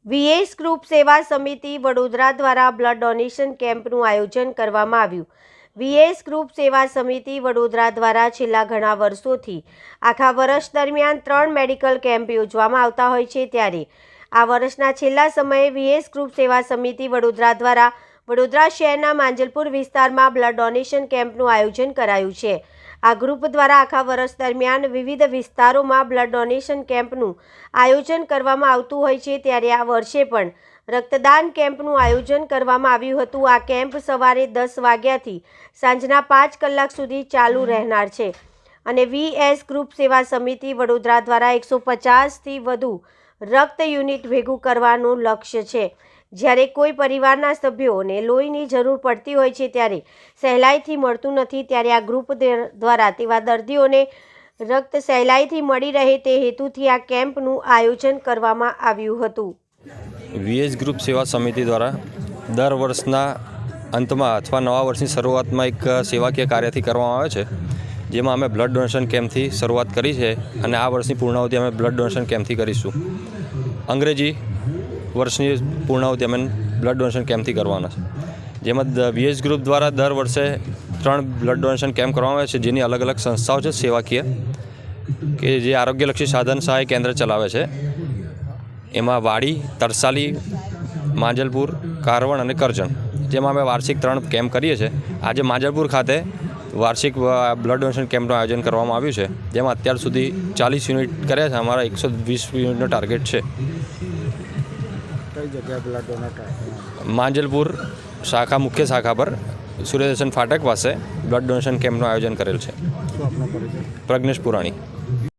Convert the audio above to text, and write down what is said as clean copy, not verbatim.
VS group સેવા સમિતિ વડોદરા દ્વારા બ્લડ ડોનેશન કેમ્પનું આયોજન કરવામાં આવ્યું। વીએસ ગ્રુપ સેવા સમિતિ વડોદરા દ્વારા છેલ્લા ઘણા વર્ષોથી આખા વર્ષ દરમિયાન 3 મેડિકલ કેમ્પ યોજવામાં આવતા હોય છે, ત્યારે આ વર્ષના છેલ્લા સમયે વીએસ ગ્રુપ સેવા સમિતિ વડોદરા દ્વારા વડોદરા શહેરના માંજલપુર વિસ્તારમાં બ્લડ ડોનેશન કેમ્પનું આયોજન કરાયું છે। આ ગ્રુપ દ્વારા આખા વર્ષ દરમિયાન વિવિધ વિસ્તારોમાં બ્લડ ડોનેશન કેમ્પનું આયોજન કરવામાં આવતું હોય છે, ત્યારે આ વર્ષે પણ રક્તદાન કેમ્પનું આયોજન કરવામાં આવ્યું હતું। આ કેમ્પ સવારે 10 વાગ્યાથી સાંજના 5 કલાક સુધી ચાલુ રહેનાર છે અને વીએસ ગ્રુપ સેવા સમિતિ વડોદરા દ્વારા 150થી વધુ રક્ત યુનિટ ભેગું કરવાનું લક્ષ્ય છે। જ્યારે કોઈ પરિવારના સભ્યોને લોહીની જરૂર પડતી હોય છે, ત્યારે સહેલાઈથી મળતું નથી, ત્યારે આ ગ્રુપ દ્વારા તેવા દર્દીઓને રક્ત સહેલાઈથી મળી રહે તે હેતુથી આ કેમ્પનું આયોજન કરવામાં આવ્યું હતું। વીએસ ગ્રુપ સેવા સમિતિ દ્વારા દર વર્ષના અંતમાં અથવા નવા વર્ષની શરૂઆતમાં એક સેવાકીય કાર્યથી કરવામાં આવે છે, જેમાં અમે બ્લડ ડોનેશન કેમ્પથી શરૂઆત કરી છે અને આ વર્ષની પૂર્ણાહુતિ અમે બ્લડ ડોનેશન કેમ્પથી કરીશું। અંગ્રેજી વર્ષની પૂર્ણાહુતિ અમે બ્લડ ડોનેશન કેમ્પથી કરવાના છે, જેમાં વીએસ ગ્રુપ દ્વારા દર વર્ષે 3 બ્લડ ડોનેશન કેમ્પ કરવામાં આવે છે, જેની અલગ અલગ સંસ્થાઓ છે સેવાકીય કે જે આરોગ્યલક્ષી સાધન સહાય કેન્દ્ર ચલાવે છે। એમાં વાડી, તરસાલી, માંજલપુર, કારવણ અને કરજણ, જેમાં અમે વાર્ષિક 3 કેમ્પ કરીએ છીએ। આજે માંજલપુર ખાતે વાર્ષિક બ્લડ ડોનેશન કેમ્પનું આયોજન કરવામાં આવ્યું છે, જેમાં અત્યાર સુધી 40 યુનિટ કર્યા છે। અમારા 120 યુનિટનો ટાર્ગેટ છે। કઈ જગ્યાએ બ્લડ ડોનેટ? માંજલપુર શાખા, મુખ્ય શાખા પર સૂર્યદર્શન ફાટક પાસે બ્લડ ડોનેશન કેમ્પનું આયોજન કરેલ છે। શું આપનો પરિચય? પ્રજ્ઞેશ પુરાણી।